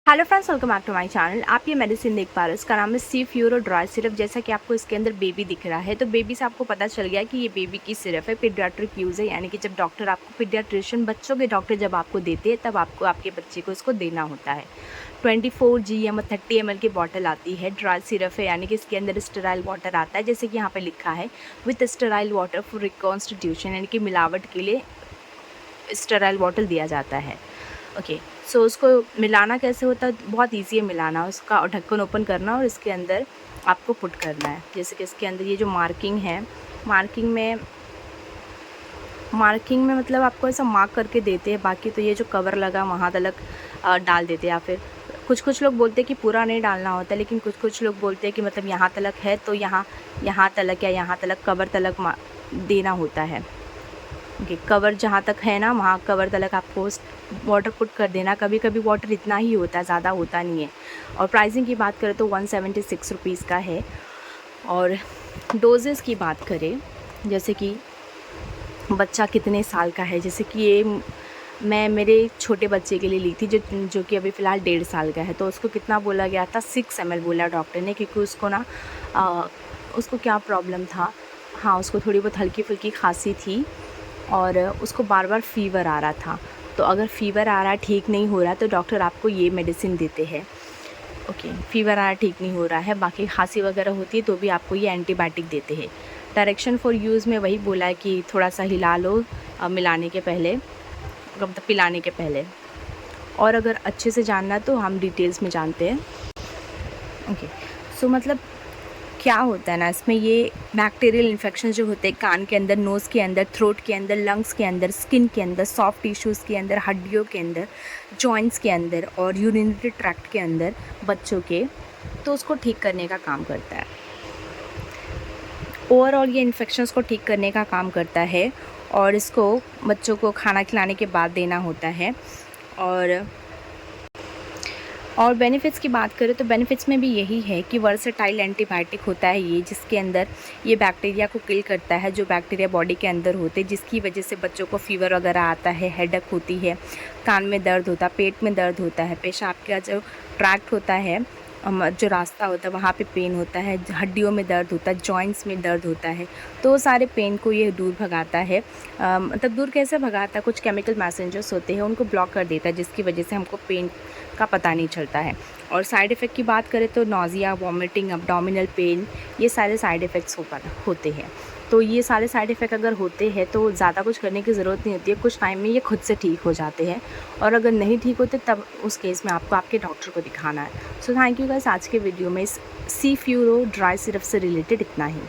Hello friends, welcome back to my channel. आप ये medicine देख पा रहे हो, इसका नाम है सी फ्यूरो ड्राई सिरप। जैसा कि आपको इसके अंदर बेबी दिख रहा है, तो बेबी से आपको पता चल गया कि ये बेबी की सिरप है, पीडियाट्रिक यूज़ है। यानी कि जब डॉक्टर आपको पीडियाट्रिशियन बच्चों के डॉक्टर जब आपको देते हैं, तब आपको आपके बच्चे को इसको देना होता है। 24 जी या 30 ml की बॉटल आती है। ड्राई सिरप है, यानी कि इसके अंदर स्टेराइल वाटर आता है, जैसे कि यहाँ पर लिखा है with sterile water for reconstitution, यानी कि मिलावट के लिए स्टेराइल वाटर दिया जाता है। ओके, सो उसको मिलाना कैसे होता है? बहुत ईजी है मिलाना। उसका ढक्कन ओपन करना और इसके अंदर आपको पुट करना है। जैसे कि इसके अंदर ये जो मार्किंग है, मार्किंग में मतलब आपको ऐसा मार्क करके देते हैं। बाकी तो ये जो कवर लगा वहाँ तलक डाल देते हैं, या फिर कुछ लोग बोलते हैं कि पूरा नहीं डालना होता, लेकिन कुछ लोग बोलते हैं कि मतलब यहाँ तलक है तो यहाँ तलक या यहाँ तलक कवर तलक देना होता है। ओके, कवर जहाँ तक है ना, वहाँ कवर तलक आपको वाटर पुट कर देना। कभी कभी वाटर इतना ही होता है, ज़्यादा होता नहीं है। और प्राइसिंग की बात करें तो 176 रुपीज़ का है। और डोजेज़ की बात करें, जैसे कि बच्चा कितने साल का है, जैसे कि ये मैं मेरे छोटे बच्चे के लिए ली थी, जो कि अभी फ़िलहाल 1.5 साल का है। तो उसको कितना बोला गया था? 6 ml बोला डॉक्टर ने, क्योंकि उसको ना उसको क्या प्रॉब्लम था, हाँ, उसको थोड़ी बहुत हल्की फुल्की खांसी थी और उसको बार बार फ़ीवर आ रहा था। तो अगर फ़ीवर आ रहा है, ठीक नहीं हो रहा है, तो डॉक्टर आपको ये मेडिसिन देते हैं। ओके, फ़ीवर आ रहा है, ठीक नहीं हो रहा है, बाकी खांसी वगैरह होती है तो भी आपको ये एंटीबायोटिक देते हैं। डायरेक्शन फॉर यूज़ में वही बोला है कि थोड़ा सा हिला लो मिलाने के पहले, मतलब पिलाने के पहले। और अगर अच्छे से जानना तो हम डिटेल्स में जानते हैं। ओके, सो मतलब क्या होता है ना, इसमें ये बैक्टीरियल इन्फेक्शन जो होते हैं कान के अंदर, नोज़ के अंदर, थ्रोट के अंदर, लंग्स के अंदर, स्किन के अंदर, सॉफ्ट टिश्यूज़ के अंदर, हड्डियों के अंदर, जॉइंट्स के अंदर और यूरिनरी ट्रैक्ट के अंदर बच्चों के, तो उसको ठीक करने का काम करता है। ओवरऑल ये इन्फेक्शंस को ठीक करने का काम करता है। और इसको बच्चों को खाना खिलाने के बाद देना होता है। और बेनिफिट्स की बात करें तो बेनिफिट्स में भी यही है कि वर्सेटाइल एंटीबायोटिक होता है ये, जिसके अंदर ये बैक्टीरिया को किल करता है, जो बैक्टीरिया बॉडी के अंदर होते हैं, जिसकी वजह से बच्चों को फ़ीवर वगैरह आता है, हेडेक होती है, कान में दर्द होता है, पेट में दर्द होता है, पेशाब का जो ट्रैक्ट होता है, जो रास्ता होता है वहाँ पे पेन होता है, हड्डियों में दर्द होता है, जॉइंट्स में दर्द होता है। तो सारे पेन को ये दूर भगाता है। मतलब दूर कैसे भगाता है? कुछ केमिकल मैसेंजर्स होते हैं, उनको ब्लॉक कर देता है, जिसकी वजह से हमको पेन का पता नहीं चलता है। और साइड इफ़ेक्ट की बात करें तो नॉज़िया, वॉमिटिंग, अब्डोमिनल पेन, ये सारे साइड इफ़ेक्ट्स होते हैं। तो ये सारे साइड इफ़ेक्ट अगर होते हैं तो ज़्यादा कुछ करने की ज़रूरत नहीं होती है, कुछ टाइम में ये खुद से ठीक हो जाते हैं। और अगर नहीं ठीक होते तब उस केस में आपको आपके डॉक्टर को दिखाना है। सो थैंक यू गाइस, आज के वीडियो में इस सी फ्यूरो ड्राई सिरप से रिलेटेड इतना ही।